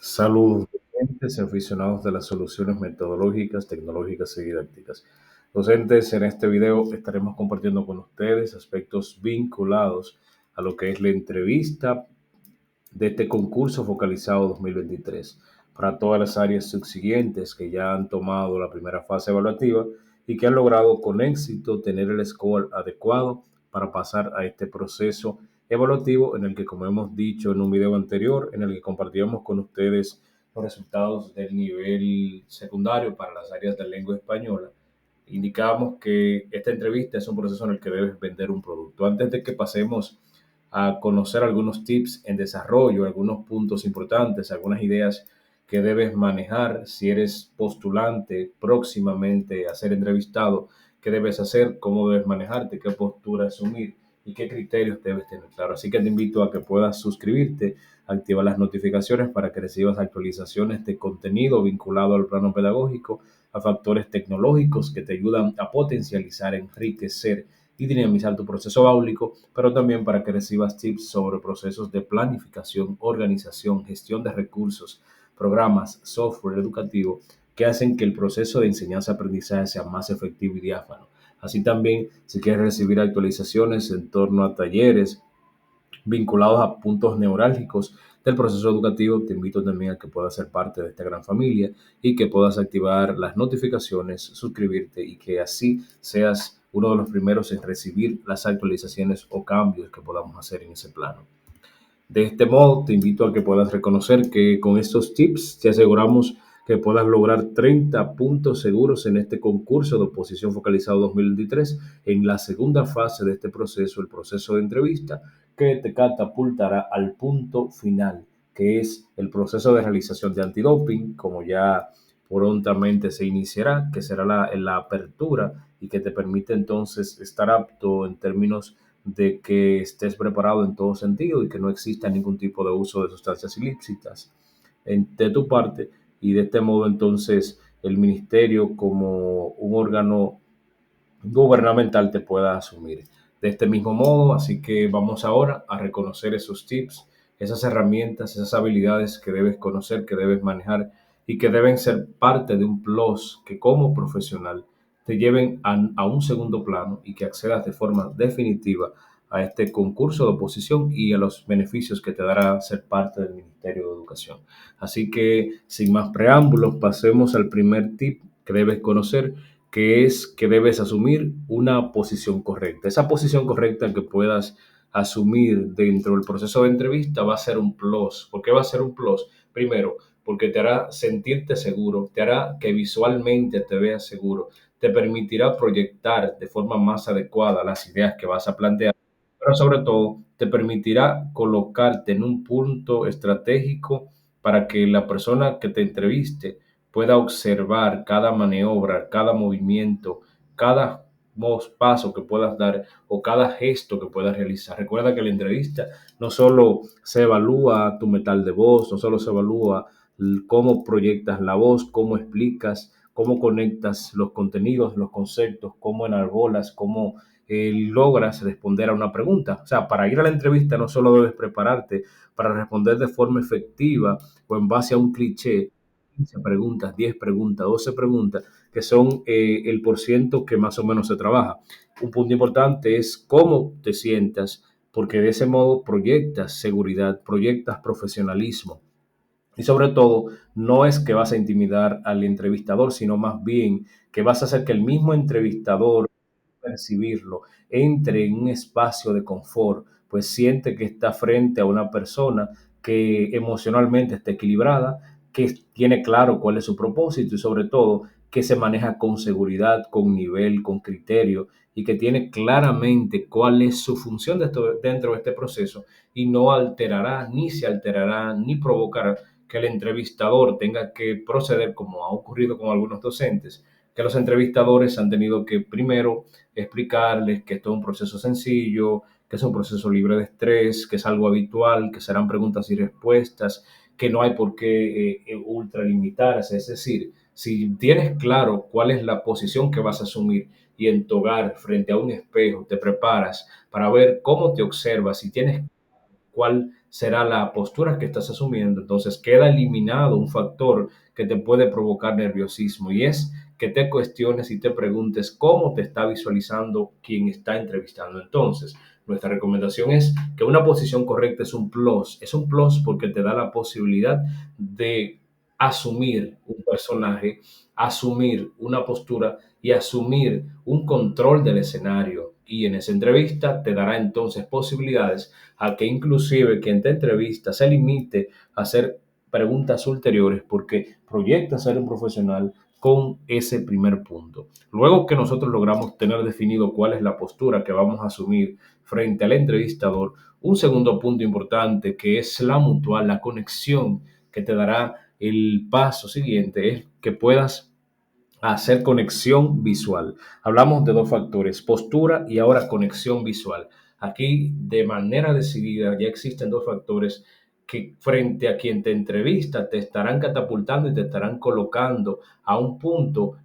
Saludos, docentes y aficionados de las soluciones metodológicas, tecnológicas y didácticas. Docentes, en este video estaremos compartiendo con ustedes aspectos vinculados a lo que es la entrevista de este concurso focalizado 2023 para todas las áreas subsiguientes que ya han tomado la primera fase evaluativa y que han logrado con éxito tener el score adecuado para pasar a este proceso evaluativo en el que, como hemos dicho en un video anterior, en el que compartíamos con ustedes los resultados del nivel secundario para las áreas de lengua española, indicamos que esta entrevista es un proceso en el que debes vender un producto. Antes de que pasemos a conocer algunos tips en desarrollo, algunos puntos importantes, algunas ideas que debes manejar si eres postulante próximamente a ser entrevistado, qué debes hacer, cómo debes manejarte, qué postura asumir y qué criterios debes tener claro. Así que te invito a que puedas suscribirte, activar las notificaciones para que recibas actualizaciones de contenido vinculado al plano pedagógico, a factores tecnológicos que te ayudan a potencializar, enriquecer y dinamizar tu proceso áulico, pero también para que recibas tips sobre procesos de planificación, organización, gestión de recursos, programas, software educativo que hacen que el proceso de enseñanza-aprendizaje sea más efectivo y diáfano. Así también, si quieres recibir actualizaciones en torno a talleres vinculados a puntos neurálgicos del proceso educativo, te invito también a que puedas ser parte de esta gran familia y que puedas activar las notificaciones, suscribirte y que así seas uno de los primeros en recibir las actualizaciones o cambios que podamos hacer en ese plano. De este modo, te invito a que puedas reconocer que con estos tips te aseguramos que puedas lograr 30 puntos seguros en este concurso de oposición focalizado 2023 en la segunda fase de este proceso, el proceso de entrevista, que te catapultará al punto final, que es el proceso de realización de antidoping, como ya prontamente se iniciará, que será la apertura y que te permite entonces estar apto en términos de que estés preparado en todo sentido y que no exista ningún tipo de uso de sustancias ilícitas de tu parte, y de este modo entonces el ministerio como un órgano gubernamental te pueda asumir de este mismo modo. Así que vamos ahora a reconocer esos tips, esas herramientas, esas habilidades que debes conocer, que debes manejar y que deben ser parte de un plus que como profesional te lleven a un segundo plano y que accedas de forma definitiva a este concurso de oposición y a los beneficios que te dará ser parte del Ministerio de Educación. Así que, sin más preámbulos, pasemos al primer tip que debes conocer, que es que debes asumir una posición correcta. Esa posición correcta que puedas asumir dentro del proceso de entrevista va a ser un plus. ¿Por qué va a ser un plus? Primero, porque te hará sentirte seguro, te hará que visualmente te veas seguro, te permitirá proyectar de forma más adecuada las ideas que vas a plantear, pero sobre todo te permitirá colocarte en un punto estratégico para que la persona que te entreviste pueda observar cada maniobra, cada movimiento, cada paso que puedas dar o cada gesto que puedas realizar. Recuerda que la entrevista no solo se evalúa tu metal de voz, no solo se evalúa cómo proyectas la voz, cómo explicas, cómo conectas los contenidos, los conceptos, cómo enarbolas, cómo logras responder a una pregunta. O sea, para ir a la entrevista no solo debes prepararte para responder de forma efectiva o en base a un cliché, 15 preguntas, 10 preguntas, 12 preguntas, que son el porciento que más o menos se trabaja. Un punto importante es cómo te sientas, porque de ese modo proyectas seguridad, proyectas profesionalismo. Y sobre todo, no es que vas a intimidar al entrevistador, sino más bien que vas a hacer que el mismo entrevistador percibirlo, entre en un espacio de confort, pues siente que está frente a una persona que emocionalmente está equilibrada, que tiene claro cuál es su propósito y sobre todo que se maneja con seguridad, con nivel, con criterio y que tiene claramente cuál es su función dentro de este proceso y no alterará, ni se alterará, ni provocará que el entrevistador tenga que proceder como ha ocurrido con algunos docentes, que los entrevistadores han tenido que primero explicarles que esto es un proceso sencillo, que es un proceso libre de estrés, que es algo habitual, que serán preguntas y respuestas, que no hay por qué ultralimitarse. Es decir, si tienes claro cuál es la posición que vas a asumir y en tu hogar, frente a un espejo, te preparas para ver cómo te observas y tienes cuál será la postura que estás asumiendo. Entonces queda eliminado un factor que te puede provocar nerviosismo y es que te cuestiones y te preguntes cómo te está visualizando quien está entrevistando. Entonces, nuestra recomendación es que una posición correcta es un plus porque te da la posibilidad de asumir un personaje, asumir una postura y asumir un control del escenario. Y en esa entrevista te dará entonces posibilidades a que inclusive quien te entrevista se limite a hacer preguntas ulteriores porque proyecta ser un profesional con ese primer punto. Luego que nosotros logramos tener definido cuál es la postura que vamos a asumir frente al entrevistador, un segundo punto importante que es la mutual, la conexión que te dará el paso siguiente es que puedas hacer conexión visual. Hablamos de dos factores, postura y ahora conexión visual. Aquí de manera decidida ya existen dos factores que frente a quien te entrevista te estarán catapultando y te estarán colocando a un punto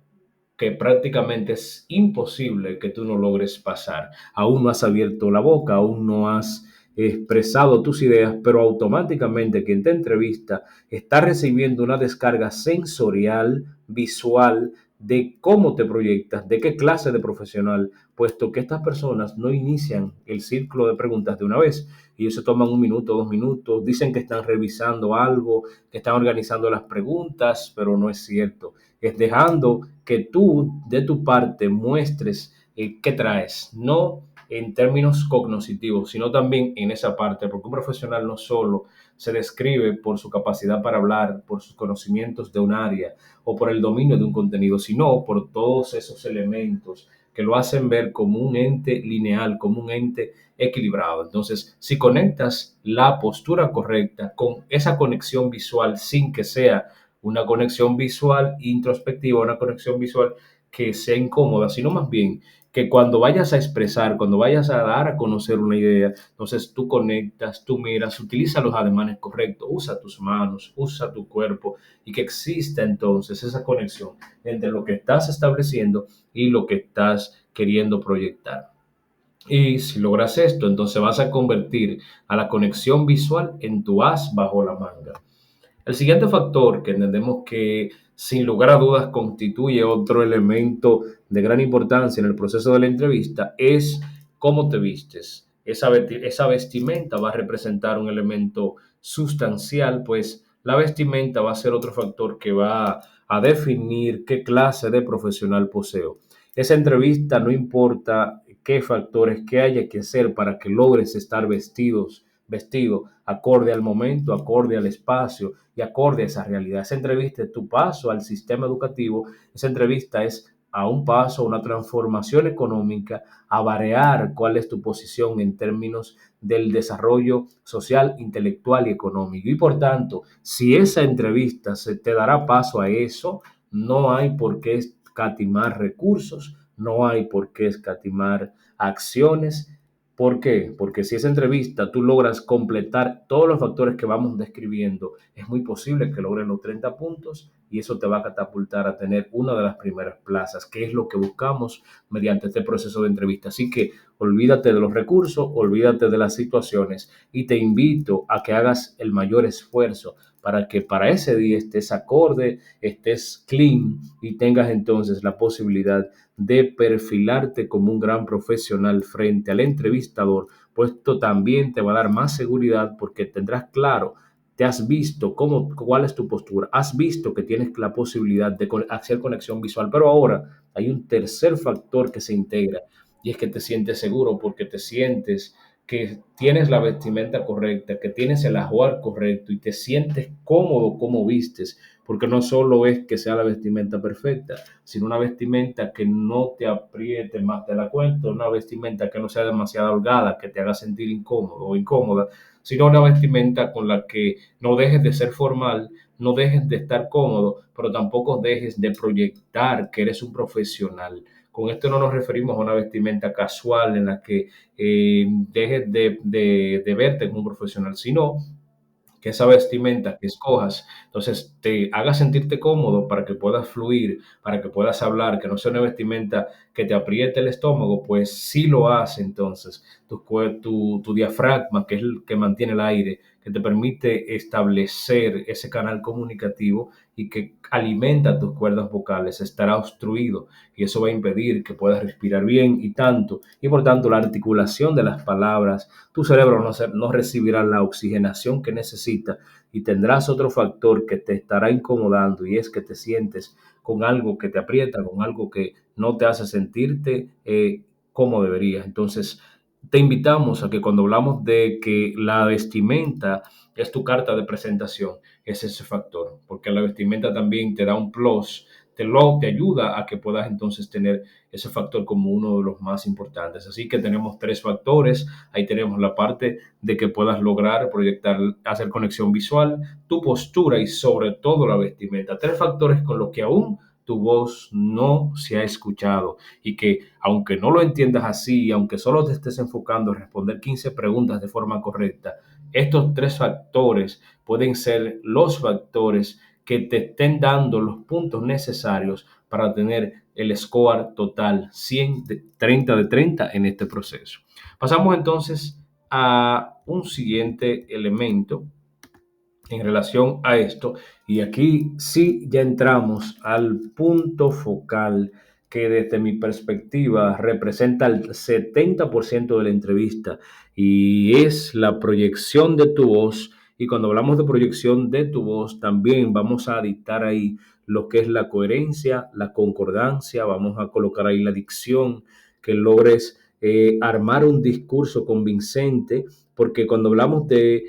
que prácticamente es imposible que tú no logres pasar. Aún no has abierto la boca, aún no has expresado tus ideas, pero automáticamente quien te entrevista está recibiendo una descarga sensorial, visual, de cómo te proyectas, de qué clase de profesional, puesto que estas personas no inician el círculo de preguntas de una vez. Ellos se toman un minuto, 2 minutos, dicen que están revisando algo, que están organizando las preguntas, pero no es cierto. Es dejando que tú de tu parte muestres qué traes, no en términos cognitivos, sino también en esa parte, porque un profesional no solo se describe por su capacidad para hablar, por sus conocimientos de un área o por el dominio de un contenido, sino por todos esos elementos que lo hacen ver como un ente lineal, como un ente equilibrado. Entonces, si conectas la postura correcta con esa conexión visual sin que sea una conexión visual introspectiva, una conexión visual que sea incómoda, sino más bien que cuando vayas a expresar, cuando vayas a dar a conocer una idea, entonces tú conectas, tú miras, utiliza los ademanes correctos, usa tus manos, usa tu cuerpo y que exista entonces esa conexión entre lo que estás estableciendo y lo que estás queriendo proyectar. Y si logras esto, entonces vas a convertir a la conexión visual en tu as bajo la manga. El siguiente factor que entendemos que sin lugar a dudas constituye otro elemento de gran importancia en el proceso de la entrevista es cómo te vistes. Esa vestimenta va a representar un elemento sustancial, pues la vestimenta va a ser otro factor que va a definir qué clase de profesional poseo. Esa entrevista no importa qué factores que haya que hacer para que logres estar vestido acorde al momento, acorde al espacio y acorde a esa realidad. Esa entrevista es tu paso al sistema educativo, esa entrevista es a un paso, a una transformación económica, a variar cuál es tu posición en términos del desarrollo social, intelectual y económico. Y por tanto, si esa entrevista se te dará paso a eso, no hay por qué escatimar recursos, no hay por qué escatimar acciones. ¿Por qué? Porque si esa entrevista tú logras completar todos los factores que vamos describiendo, es muy posible que logres los 30 puntos y eso te va a catapultar a tener una de las primeras plazas, que es lo que buscamos mediante este proceso de entrevista. Así que olvídate de los recursos, olvídate de las situaciones y te invito a que hagas el mayor esfuerzo para que para ese día estés acorde, estés clean y tengas entonces la posibilidad de perfilarte como un gran profesional frente al entrevistador, pues esto también te va a dar más seguridad porque tendrás claro, te has visto cuál es tu postura, has visto que tienes la posibilidad de hacer conexión visual, pero ahora hay un tercer factor que se integra y es que te sientes seguro porque te sientes que tienes la vestimenta correcta, que tienes el ajuar correcto y te sientes cómodo como vistes, porque no solo es que sea la vestimenta perfecta, sino una vestimenta que no te apriete más de la cuenta, una vestimenta que no sea demasiado holgada, que te haga sentir incómodo o incómoda, sino una vestimenta con la que no dejes de ser formal, no dejes de estar cómodo, pero tampoco dejes de proyectar que eres un profesional. Con esto no nos referimos a una vestimenta casual en la que dejes de verte como un profesional, sino que esa vestimenta que escojas, entonces te haga sentirte cómodo para que puedas fluir, para que puedas hablar, que no sea una vestimenta que te apriete el estómago, pues sí lo hace entonces tu diafragma, que es el que mantiene el aire, que te permite establecer ese canal comunicativo y que alimenta tus cuerdas vocales, estará obstruido y eso va a impedir que puedas respirar bien y tanto, y por tanto la articulación de las palabras, tu cerebro no recibirá la oxigenación que necesita y tendrás otro factor que te estará incomodando y es que te sientes con algo que te aprieta, con algo que no te hace sentirte como deberías. Entonces, te invitamos a que cuando hablamos de que la vestimenta es tu carta de presentación, es ese factor, porque la vestimenta también te da un plus, te ayuda a que puedas entonces tener ese factor como uno de los más importantes. Así que tenemos tres factores. Ahí tenemos la parte de que puedas lograr proyectar, hacer conexión visual, tu postura y sobre todo la vestimenta. Tres factores con los que aún tu voz no se ha escuchado y que aunque no lo entiendas así, aunque solo te estés enfocando en responder 15 preguntas de forma correcta, estos tres factores pueden ser los factores que te estén dando los puntos necesarios para tener el score total 100 de 30 de 30 en este proceso. Pasamos entonces a un siguiente elemento en relación a esto. Y aquí sí ya entramos al punto focal que desde mi perspectiva representa el 70% de la entrevista y es la proyección de tu voz. Y cuando hablamos de proyección de tu voz, también vamos a dictar ahí lo que es la coherencia, la concordancia, vamos a colocar ahí la dicción, que logres armar un discurso convincente, porque cuando hablamos de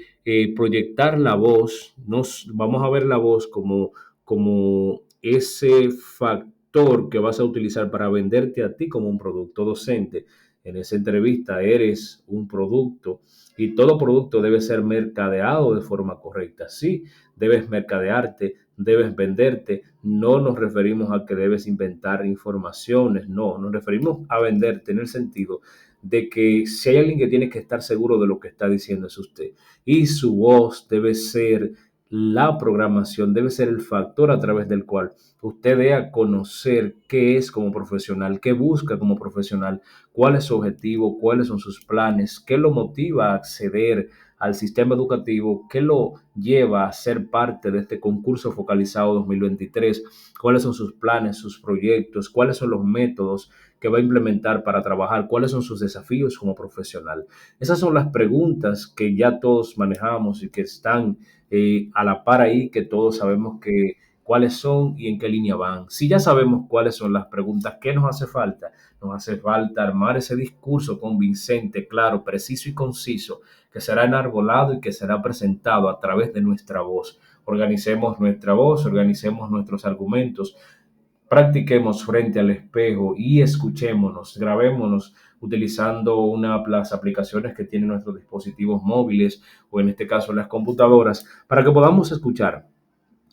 proyectar la voz, vamos a ver la voz como ese factor que vas a utilizar para venderte a ti como un producto docente. En esa entrevista eres un producto y todo producto debe ser mercadeado de forma correcta. Sí, debes mercadearte, debes venderte. No nos referimos a que debes inventar informaciones, no, nos referimos a venderte en el sentido de que si hay alguien que tiene que estar seguro de lo que está diciendo es usted y su voz debe ser la programación, debe ser el factor a través del cual usted dé a conocer qué es como profesional, qué busca como profesional, cuál es su objetivo, cuáles son sus planes, qué lo motiva a acceder al sistema educativo, qué lo lleva a ser parte de este concurso focalizado 2023, cuáles son sus planes, sus proyectos, cuáles son los métodos que va a implementar para trabajar, cuáles son sus desafíos como profesional. Esas son las preguntas que ya todos manejamos y que están a la par ahí, que todos sabemos que cuáles son y en qué línea van. Si ya sabemos cuáles son las preguntas, ¿qué nos hace falta? Nos hace falta armar ese discurso convincente, claro, preciso y conciso, que será enarbolado y que será presentado a través de nuestra voz. Organicemos nuestra voz, organicemos nuestros argumentos, practiquemos frente al espejo y escuchémonos, grabémonos utilizando las aplicaciones que tienen nuestros dispositivos móviles o en este caso las computadoras para que podamos escuchar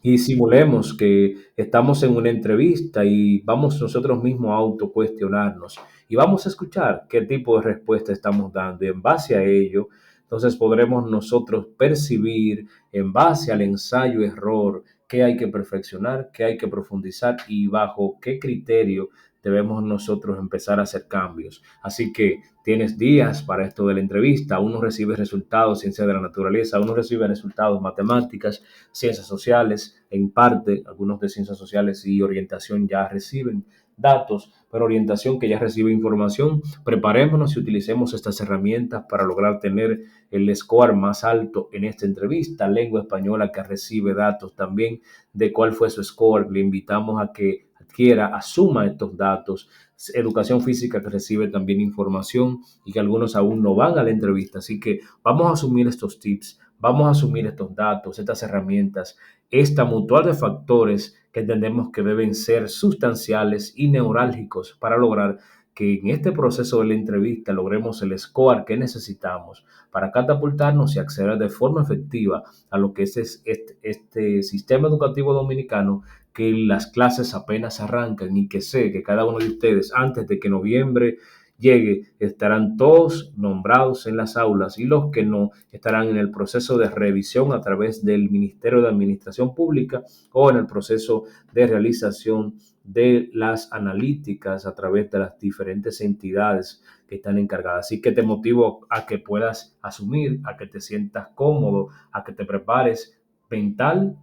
y simulemos que estamos en una entrevista y vamos nosotros mismos a autocuestionarnos y vamos a escuchar qué tipo de respuesta estamos dando y en base a ello, entonces podremos nosotros percibir en base al ensayo-error qué hay que perfeccionar, qué hay que profundizar y bajo qué criterio debemos nosotros empezar a hacer cambios. Así que tienes días para esto de la entrevista, uno recibe resultados, ciencia de la naturaleza, uno recibe resultados, matemáticas, ciencias sociales, en parte, algunos de ciencias sociales y orientación ya reciben datos, pero orientación que ya recibe información, preparémonos y utilicemos estas herramientas para lograr tener el score más alto en esta entrevista. Lengua española que recibe datos también de cuál fue su score, le invitamos a que adquiera, asuma estos datos. Educación física que recibe también información y que algunos aún no van a la entrevista, así que vamos a asumir estos tips, vamos a asumir estos datos, estas herramientas, esta mutual de factores que entendemos que deben ser sustanciales y neurálgicos para lograr que en este proceso de la entrevista logremos el score que necesitamos para catapultarnos y acceder de forma efectiva a lo que es este sistema educativo dominicano, que las clases apenas arrancan y que sé que cada uno de ustedes antes de que noviembre llegue estarán todos nombrados en las aulas y los que no estarán en el proceso de revisión a través del Ministerio de Administración Pública o en el proceso de realización de las analíticas a través de las diferentes entidades que están encargadas. Así que te motivo a que puedas asumir, a que te sientas cómodo, a que te prepares mental,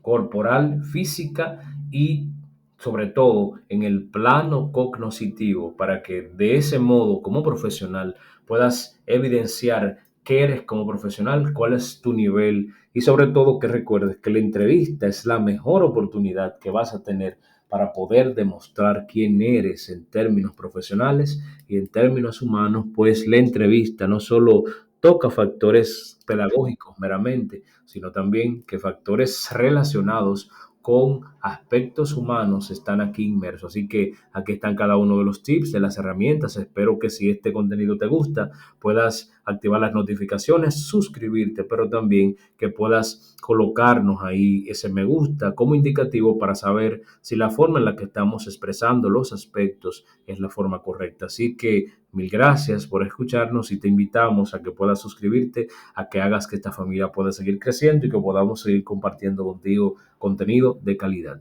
corporal, física y sobre todo en el plano cognoscitivo para que de ese modo como profesional puedas evidenciar qué eres como profesional, cuál es tu nivel y sobre todo que recuerdes que la entrevista es la mejor oportunidad que vas a tener para poder demostrar quién eres en términos profesionales y en términos humanos, pues la entrevista no solo toca factores pedagógicos meramente, sino también que factores relacionados con aspectos humanos están aquí inmersos. Así que aquí están cada uno de los tips, de las herramientas. Espero que si este contenido te gusta, puedas activar las notificaciones, suscribirte, pero también que puedas colocarnos ahí ese me gusta como indicativo para saber si la forma en la que estamos expresando los aspectos es la forma correcta. Así que mil gracias por escucharnos y te invitamos a que puedas suscribirte, a que hagas que esta familia pueda seguir creciendo y que podamos seguir compartiendo contigo contenido de calidad.